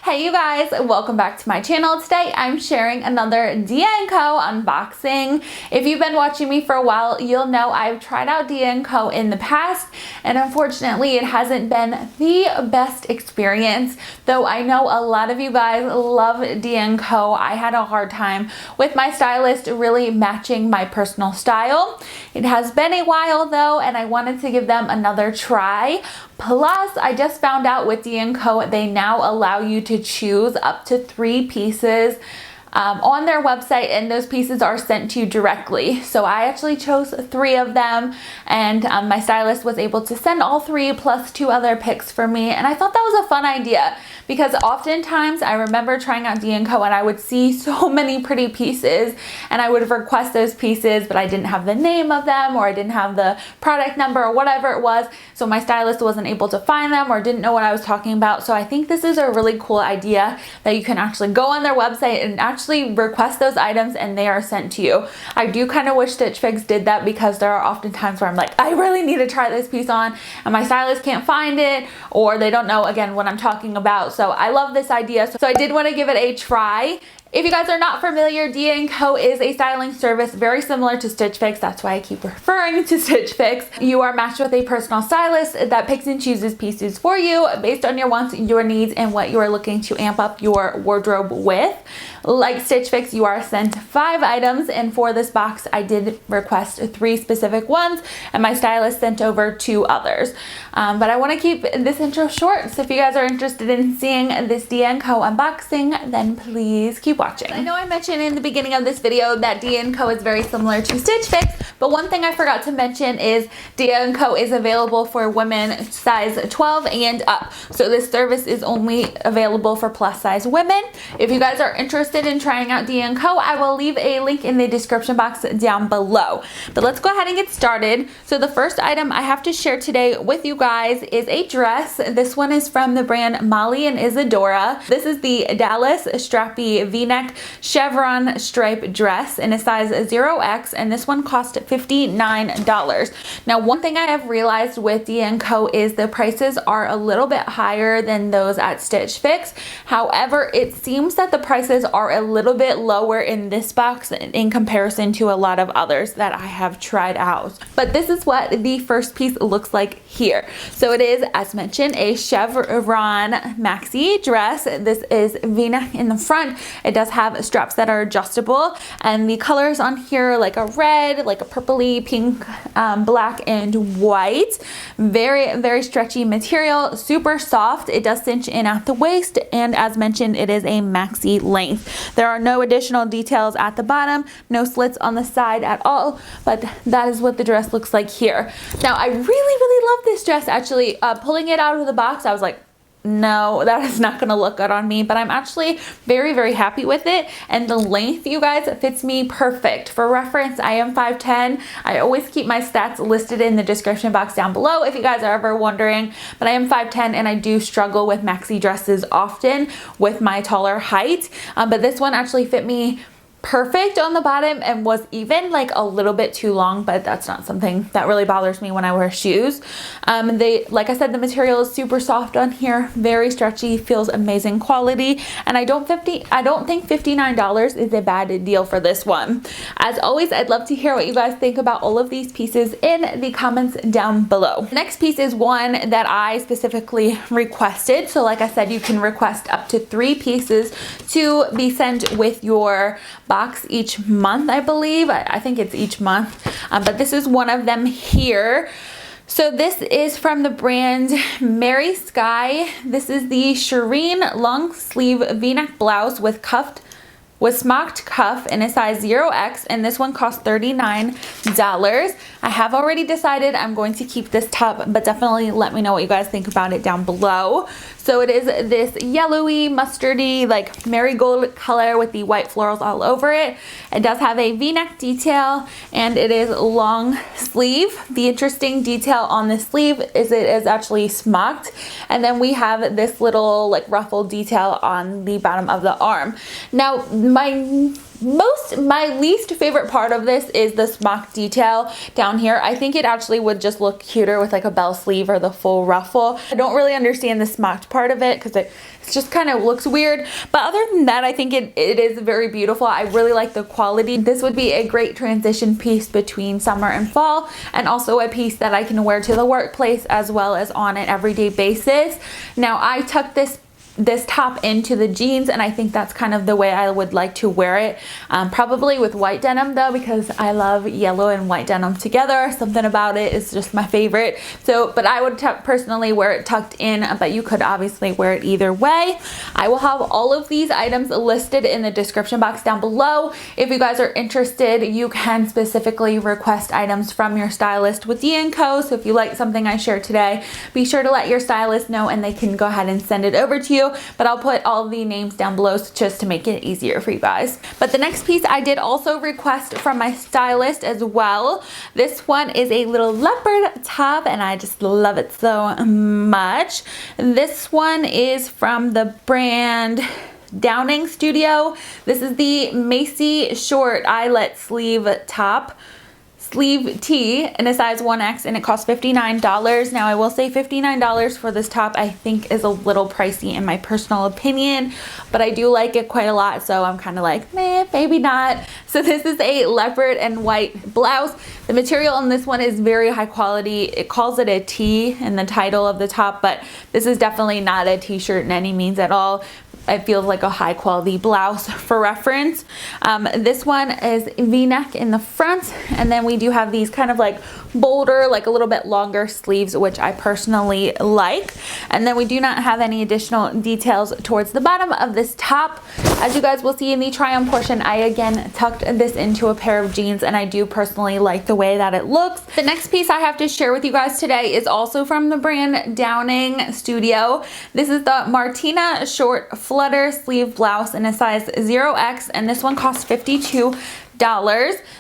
Hey you guys, welcome back to my channel. Today I'm sharing another dia&co unboxing. If you've been watching me for a while, you'll know I've tried out dia&co in the past, and unfortunately it hasn't been the best experience. Though I know a lot of you guys love dia&co, I had a hard time with my stylist really matching my personal style. It has been a while though, and I wanted to give them another try. Plus, I just found out with dia&co, they now allow you to choose up to 3 pieces on their website, and those pieces are sent to you directly. So I actually chose 3 of them, and my stylist was able to send all 3 plus 2 other picks for me, and I thought that was a fun idea because oftentimes I remember trying out dia&co and I would see so many pretty pieces and I would request those pieces, but I didn't have the name of them, or I didn't have the product number, or whatever it was, so my stylist wasn't able to find them or didn't know what I was talking about. So I think this is a really cool idea that you can actually go on their website and actually request those items and they are sent to you. I do kind of wish Stitch Fix did that, because there are often times where I'm like, I really need to try this piece on and my stylist can't find it, or they don't know again what I'm talking about. So I love this idea, so I did want to give it a try. If you guys are not familiar, dia&co is a styling service very similar to Stitch Fix. That's why I keep referring to Stitch Fix. You are matched with a personal stylist that picks and chooses pieces for you based on your wants, your needs, and what you are looking to amp up your wardrobe with. Like Stitch Fix, you are sent 5 items, and for this box I did request 3 specific ones, and my stylist sent over 2 others. But I want to keep this intro short, so if you guys are interested in seeing this dia&co unboxing, then please keep watching. I know I mentioned in the beginning of this video that dia&co is very similar to Stitch Fix, but one thing I forgot to mention is dia&co is available for women size 12 and up. So this service is only available for plus size women. If you guys are interested in trying out dia&co, I will leave a link in the description box down below. But let's go ahead and get started. So the first item I have to share today with you guys is a dress. This one is from the brand Meri and Isadora. This is the Dallas Strappy V-neck chevron stripe dress in a size 0X, and this one cost $59. Now, one thing I have realized with dia&co is the prices are a little bit higher than those at Stitch Fix. However, it seems that the prices are a little bit lower in this box in comparison to a lot of others that I have tried out. But this is what the first piece looks like here. So it is, as mentioned, a chevron maxi dress. This is V-neck in the front. It does have straps that are adjustable, and the colors on here like a red, like a purpley, pink, black, and white. Very stretchy material, super soft. It does cinch in at the waist, and as mentioned, it is a maxi length. There are no additional details at the bottom, no slits on the side at all, but that is what the dress looks like here. Now, I really love this dress. Actually, pulling it out of the box, I was like, no, that is not going to look good on me, but I'm actually very happy with it, and the length, you guys, fits me perfect. For reference, I am 5'10". I always keep my stats listed in the description box down below if you guys are ever wondering, but I am 5'10", and I do struggle with maxi dresses often with my taller height, but this one actually fit me perfect on the bottom and was even like a little bit too long, but that's not something that really bothers me when I wear shoes. Like I said, the material is super soft on here, very stretchy, feels amazing quality, and I don't think $59 is a bad deal for this one. As always, I'd love to hear what you guys think about all of these pieces in the comments down below. The next piece is one that I specifically requested. So like I said, you can request up to 3 pieces to be sent with your box each month, I believe. I think it's each month, but this is one of them here. So this is from the brand Meri Skye. This is the Sherrine long sleeve v-neck blouse with smocked cuff in a size 0X, and this one cost $39. I have already decided I'm going to keep this top, but definitely let me know what you guys think about it down below. So it is this yellowy, mustardy, like marigold color with the white florals all over it. It does have a V-neck detail, and it is long sleeve. The interesting detail on the sleeve is it is actually smocked, and then we have this little like ruffle detail on the bottom of the arm. Now, my My least favorite part of this is the smock detail down here. I think it actually would just look cuter with like a bell sleeve or the full ruffle. I don't really understand the smocked part of it because it just kind of looks weird, but other than that, I think it is very beautiful. I really like the quality. This would be a great transition piece between summer and fall, and also a piece that I can wear to the workplace as well as on an everyday basis. Now, I tucked this top into the jeans, and I think that's kind of the way I would like to wear it. Probably with white denim though, because I love yellow and white denim together. Something about it is just my favorite. So, but I would personally wear it tucked in, but you could obviously wear it either way. I will have all of these items listed in the description box down below. If you guys are interested, you can specifically request items from your stylist with dia&co. So if you like something I shared today, be sure to let your stylist know and they can go ahead and send it over to you. But I'll put all the names down below just to make it easier for you guys. But the next piece I did also request from my stylist as well. This one is a little leopard top, and I just love it so much. This one is from the brand Downing Studio. This is the Macey short eyelet sleeve top. Sleeve tee in a size 1X, and it costs $59. Now I will say $59 for this top I think is a little pricey in my personal opinion, but I do like it quite a lot, so I'm kind of like, meh, maybe not. So this is a leopard and white blouse. The material on this one is very high quality. It calls it a tee in the title of the top, but this is definitely not a t-shirt in any means at all. It feels like a high quality blouse for reference. This one is V-neck in the front, and then we do have these kind of like bolder, like a little bit longer sleeves, which I personally like. And then we do not have any additional details towards the bottom of this top. As you guys will see in the try on portion, I again tucked this into a pair of jeans, and I do personally like the way that it looks. The next piece I have to share with you guys today is also from the brand Downing Studio. This is the Martina short Flutter sleeve blouse in a size 0X, and this one costs $52.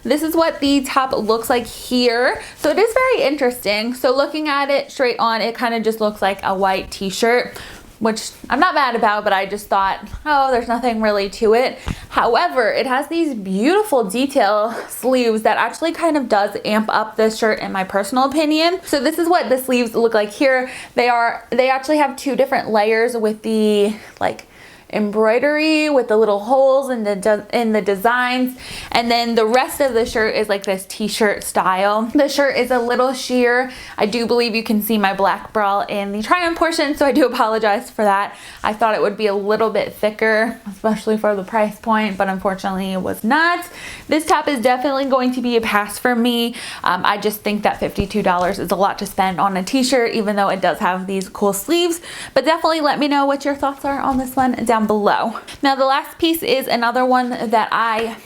This is what the top looks like here. So it is very interesting. So looking at it straight on, it kind of just looks like a white t-shirt, which I'm not mad about, but I just thought, oh, there's nothing really to it. However, it has these beautiful detail sleeves that actually kind of does amp up this shirt in my personal opinion. So this is what the sleeves look like here. They actually have two different layers with the like embroidery with the little holes in the designs, and then the rest of the shirt is like this t-shirt style. The shirt is a little sheer. I do believe you can see my black bra in the try on portion, so I do apologize for that. I thought it would be a little bit thicker, especially for the price point, but unfortunately it was not. This top is definitely going to be a pass for me. I just think that $52 is a lot to spend on a t-shirt, even though it does have these cool sleeves. But definitely let me know what your thoughts are on this one down below. Now the last piece is another one that I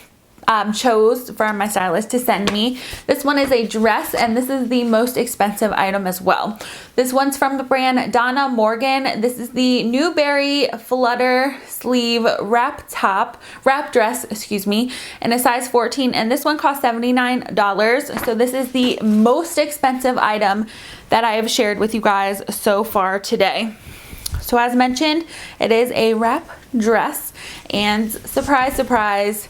chose for my stylist to send me. This one is a dress, and this is the most expensive item as well. This one's from the brand Donna Morgan. This is the Newbury Flutter sleeve wrap dress, excuse me, in a size 14, and this one costs $79. So this is the most expensive item that I have shared with you guys so far today. So as mentioned, it is a wrap dress, and surprise, surprise,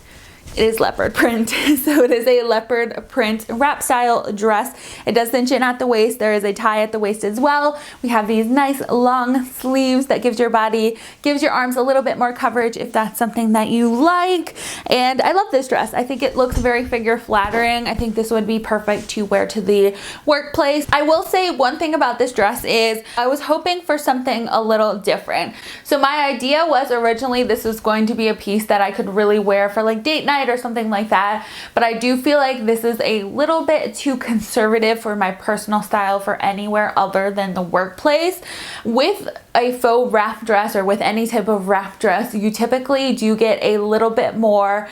it is leopard print. So it is a leopard print wrap style dress. It does cinch in at the waist. There is a tie at the waist as well. We have these nice long sleeves that gives your arms a little bit more coverage if that's something that you like. And I love this dress. I think it looks very figure flattering. I think this would be perfect to wear to the workplace. I will say one thing about this dress is I was hoping for something a little different. So my idea was originally this was going to be a piece that I could really wear for like date night or something like that, but I do feel like this is a little bit too conservative for my personal style for anywhere other than the workplace. With a faux wrap dress, or with any type of wrap dress, you typically do get a little bit more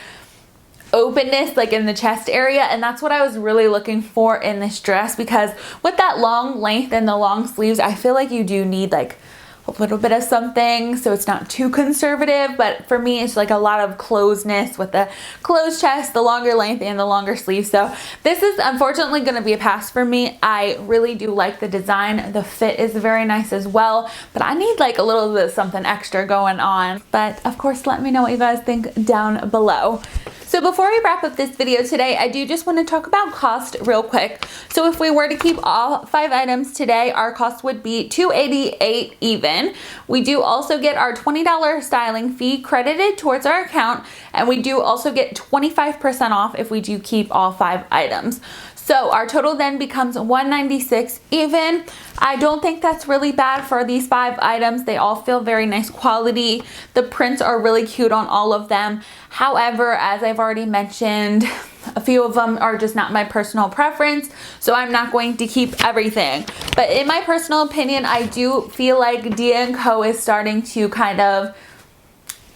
openness like in the chest area, and that's what I was really looking for in this dress, because with that long length and the long sleeves, I feel like you do need like a little bit of something so it's not too conservative. But for me, it's like a lot of closeness with the closed chest, the longer length, and the longer sleeves. So this is unfortunately going to be a pass for me. I really do like the design. The fit is very nice as well, but I need like a little bit of something extra going on. But of course, let me know what you guys think down below. So before we wrap up this video today, I do just want to talk about cost real quick. So if we were to keep all 5 items today, our cost would be $288 even. We do also get our $20 styling fee credited towards our account, and we do also get 25% off if we do keep all 5 items. So our total then becomes $196 even. I don't think that's really bad for these 5 items. They all feel very nice quality. The prints are really cute on all of them. However, as I've already mentioned, a few of them are just not my personal preference, so I'm not going to keep everything. But in my personal opinion, I do feel like dia&co is starting to kind of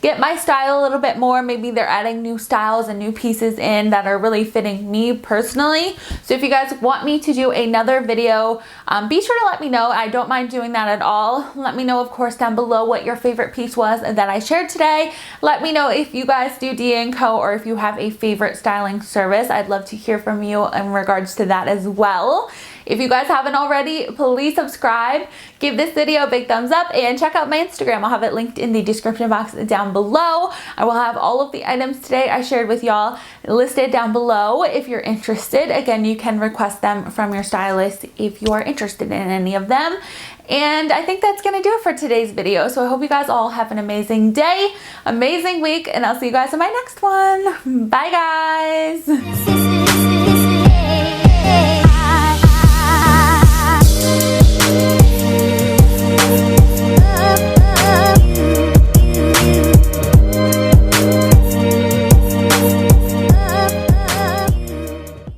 get my style a little bit more. Maybe they're adding new styles and new pieces in that are really fitting me personally. So if you guys want me to do another video, be sure to let me know. I don't mind doing that at all. Let me know, of course, down below what your favorite piece was that I shared today. Let me know if you guys do dia&co or if you have a favorite styling service. I'd love to hear from you in regards to that as well. If you guys haven't already, please subscribe, give this video a big thumbs up, and check out my Instagram. I'll have it linked in the description box down below. I will have all of the items today I shared with y'all listed down below if you're interested. Again, you can request them from your stylist if you are interested in any of them. And I think that's going to do it for today's video. So I hope you guys all have an amazing day, amazing week, and I'll see you guys in my next one. Bye, guys.